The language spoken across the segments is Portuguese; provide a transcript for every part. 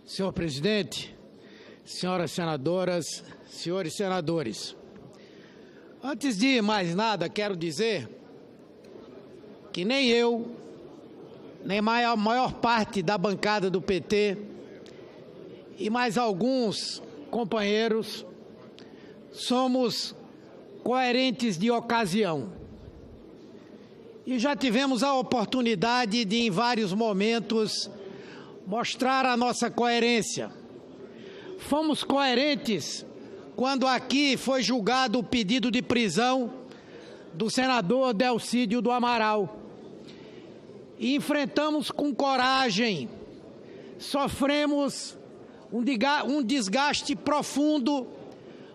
Senhor presidente, senhoras senadoras, senhores senadores, antes de mais nada, quero dizer que nem eu, nem a maior parte da bancada do PT e mais alguns companheiros somos coerentes de ocasião. E já tivemos a oportunidade de, em vários momentos, mostrar a nossa coerência. Fomos coerentes quando aqui foi julgado o pedido de prisão do senador Delcídio do Amaral. E enfrentamos com coragem, sofremos um desgaste profundo,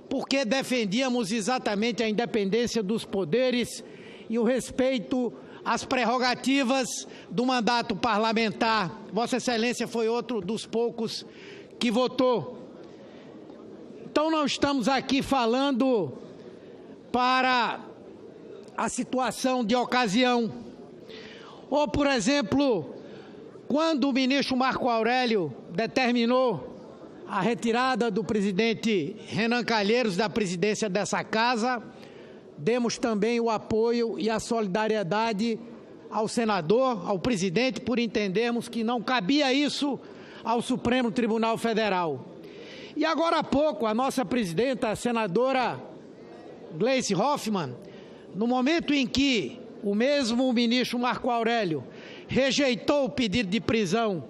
porque defendíamos exatamente a independência dos poderes e o respeito às prerrogativas do mandato parlamentar. Vossa Excelência foi outro dos poucos que votou. Então não estamos aqui falando para a situação de ocasião. Ou, por exemplo, quando o ministro Marco Aurélio determinou a retirada do presidente Renan Calheiros da presidência dessa casa, demos também o apoio e a solidariedade ao senador, ao presidente, por entendermos que não cabia isso ao Supremo Tribunal Federal. E agora há pouco, a nossa presidenta, a senadora Gleisi Hoffmann, no momento em que o mesmo ministro Marco Aurélio rejeitou o pedido de prisão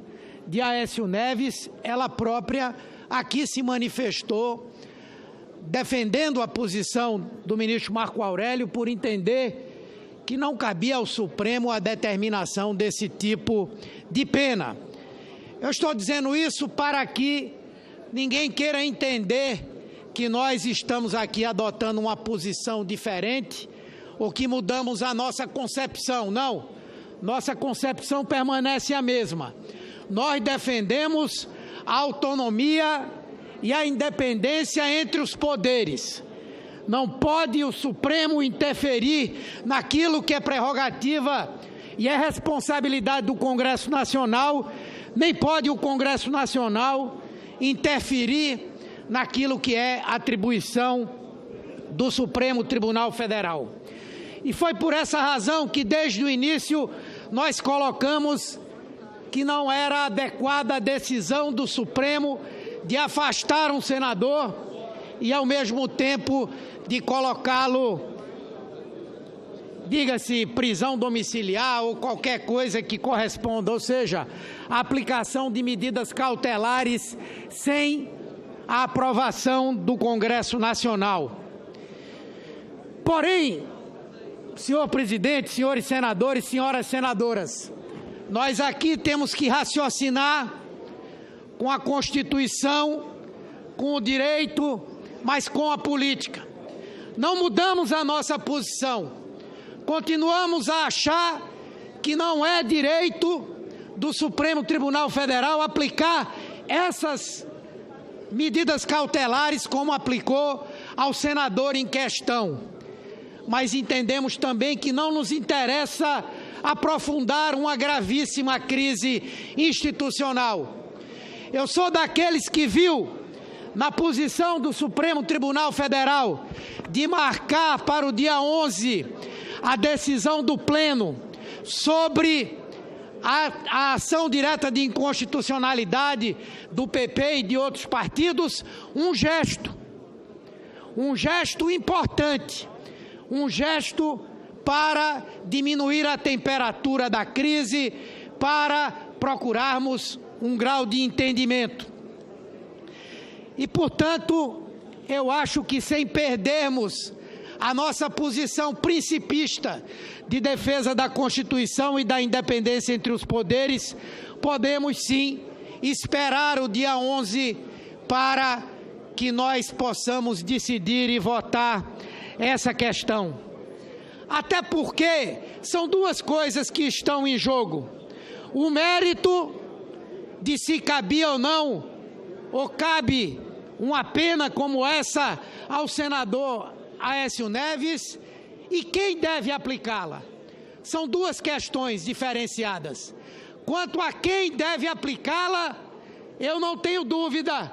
de Aécio Neves, ela própria aqui se manifestou defendendo a posição do ministro Marco Aurélio por entender que não cabia ao Supremo a determinação desse tipo de pena. Eu estou dizendo isso para que ninguém queira entender que nós estamos aqui adotando uma posição diferente ou que mudamos a nossa concepção. Não, nossa concepção permanece a mesma. Nós defendemos a autonomia e a independência entre os poderes. Não pode o Supremo interferir naquilo que é prerrogativa e é responsabilidade do Congresso Nacional, nem pode o Congresso Nacional interferir naquilo que é atribuição do Supremo Tribunal Federal. E foi por essa razão que, desde o início, nós colocamos que não era adequada a decisão do Supremo de afastar um senador e, ao mesmo tempo, de colocá-lo, diga-se, prisão domiciliar ou qualquer coisa que corresponda, ou seja, a aplicação de medidas cautelares sem a aprovação do Congresso Nacional. Porém, senhor presidente, senhores senadores, senhoras senadoras, nós aqui temos que raciocinar com a Constituição, com o direito, mas com a política. Não mudamos a nossa posição. Continuamos a achar que não é direito do Supremo Tribunal Federal aplicar essas medidas cautelares como aplicou ao senador em questão. Mas entendemos também que não nos interessa aprofundar uma gravíssima crise institucional. Eu sou daqueles que viu na posição do Supremo Tribunal Federal de marcar para o dia 11 a decisão do Pleno sobre a ação direta de inconstitucionalidade do PP e de outros partidos, um gesto importante, um gesto para diminuir a temperatura da crise, para procurarmos um grau de entendimento. E, portanto, eu acho que sem perdermos a nossa posição principista de defesa da Constituição e da independência entre os poderes, podemos sim esperar o dia 11 para que nós possamos decidir e votar essa questão. Até porque são duas coisas que estão em jogo. O mérito de se cabia ou não, ou cabe uma pena como essa ao senador Aécio Neves, e quem deve aplicá-la. São duas questões diferenciadas. Quanto a quem deve aplicá-la, eu não tenho dúvida,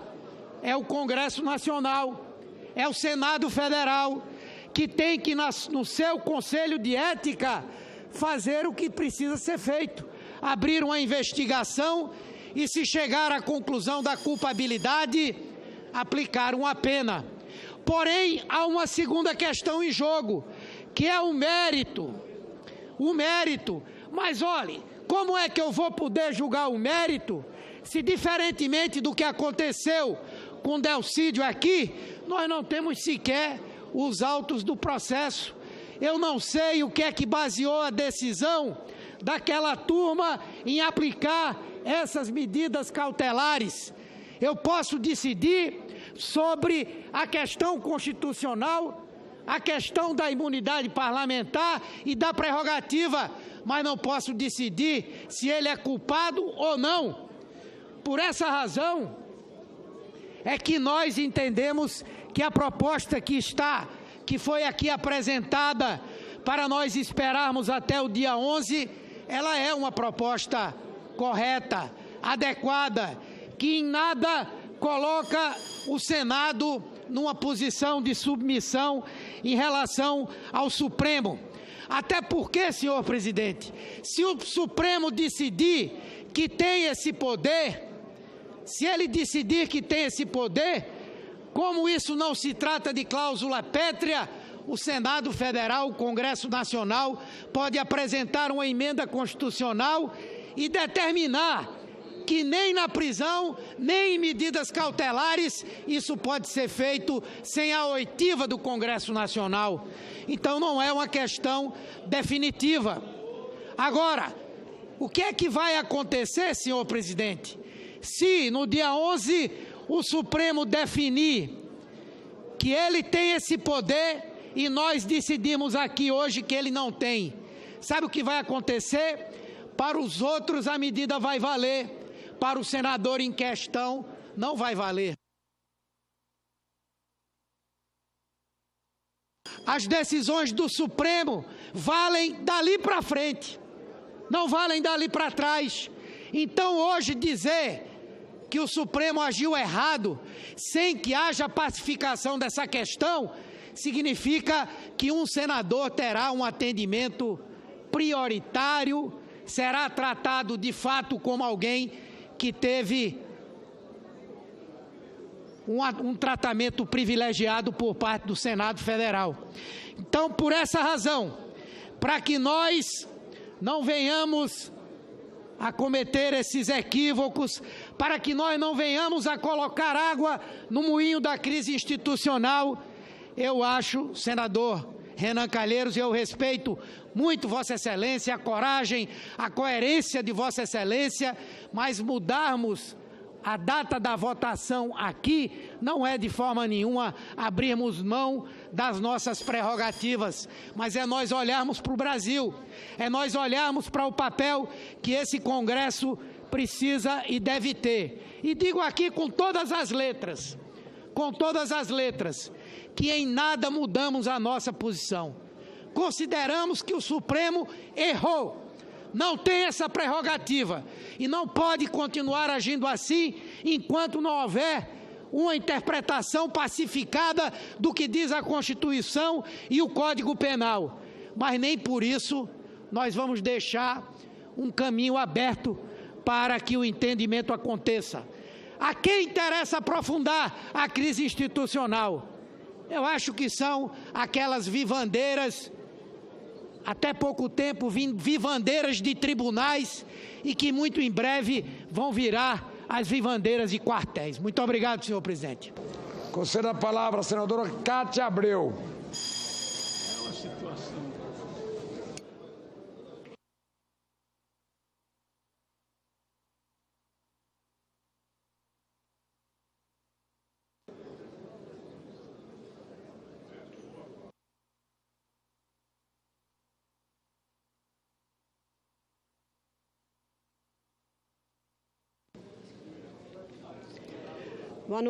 é o Congresso Nacional, é o Senado Federal, que tem que, no seu Conselho de Ética, fazer o que precisa ser feito. Abrir uma investigação e, se chegar à conclusão da culpabilidade, aplicar uma pena. Porém, há uma segunda questão em jogo, que é o mérito. O mérito. Mas olhe, como é que eu vou poder julgar o mérito se, diferentemente do que aconteceu com Delcídio aqui, nós não temos sequer os autos do processo? Eu não sei o que é que baseou a decisão daquela turma em aplicar essas medidas cautelares. Eu posso decidir sobre a questão constitucional, a questão da imunidade parlamentar e da prerrogativa, mas não posso decidir se ele é culpado ou não. Por essa razão é que nós entendemos que a proposta que foi aqui apresentada para nós esperarmos até o dia 11, ela é uma proposta correta, adequada, que em nada coloca o Senado numa posição de submissão em relação ao Supremo. Até porque, senhor presidente, se o Supremo decidir que tem esse poder, se ele decidir que tem esse poder, como isso não se trata de cláusula pétrea, o Senado Federal, o Congresso Nacional, pode apresentar uma emenda constitucional e determinar que nem na prisão, nem em medidas cautelares, isso pode ser feito sem a oitiva do Congresso Nacional. Então não é uma questão definitiva. Agora, o que é que vai acontecer, senhor presidente, se no dia 11 o Supremo definir que ele tem esse poder e nós decidimos aqui hoje que ele não tem? Sabe o que vai acontecer? Para os outros a medida vai valer, para o senador em questão não vai valer. As decisões do Supremo valem dali para frente, não valem dali para trás. Então hoje dizer que o Supremo agiu errado, sem que haja pacificação dessa questão, significa que um senador terá um atendimento prioritário, será tratado de fato como alguém que teve um tratamento privilegiado por parte do Senado Federal. Então, por essa razão, para que nós não venhamos a cometer esses equívocos, para que nós não venhamos a colocar água no moinho da crise institucional, eu acho, senador Renan Calheiros, eu respeito muito Vossa Excelência, a coragem, a coerência de Vossa Excelência, mas mudarmos a data da votação aqui não é de forma nenhuma abrirmos mão das nossas prerrogativas, mas é nós olharmos para o Brasil, é nós olharmos para o papel que esse Congresso precisa e deve ter. E digo aqui com todas as letras, que em nada mudamos a nossa posição. Consideramos que o Supremo errou, não tem essa prerrogativa e não pode continuar agindo assim enquanto não houver uma interpretação pacificada do que diz a Constituição e o Código Penal. Mas nem por isso nós vamos deixar um caminho aberto para que o entendimento aconteça. A quem interessa aprofundar a crise institucional? Eu acho que são aquelas vivandeiras, até pouco tempo, vivandeiras de tribunais e que muito em breve vão virar as vivandeiras de quartéis. Muito obrigado, senhor presidente. Concedo a palavra à senadora Cátia Abreu. Boa noite.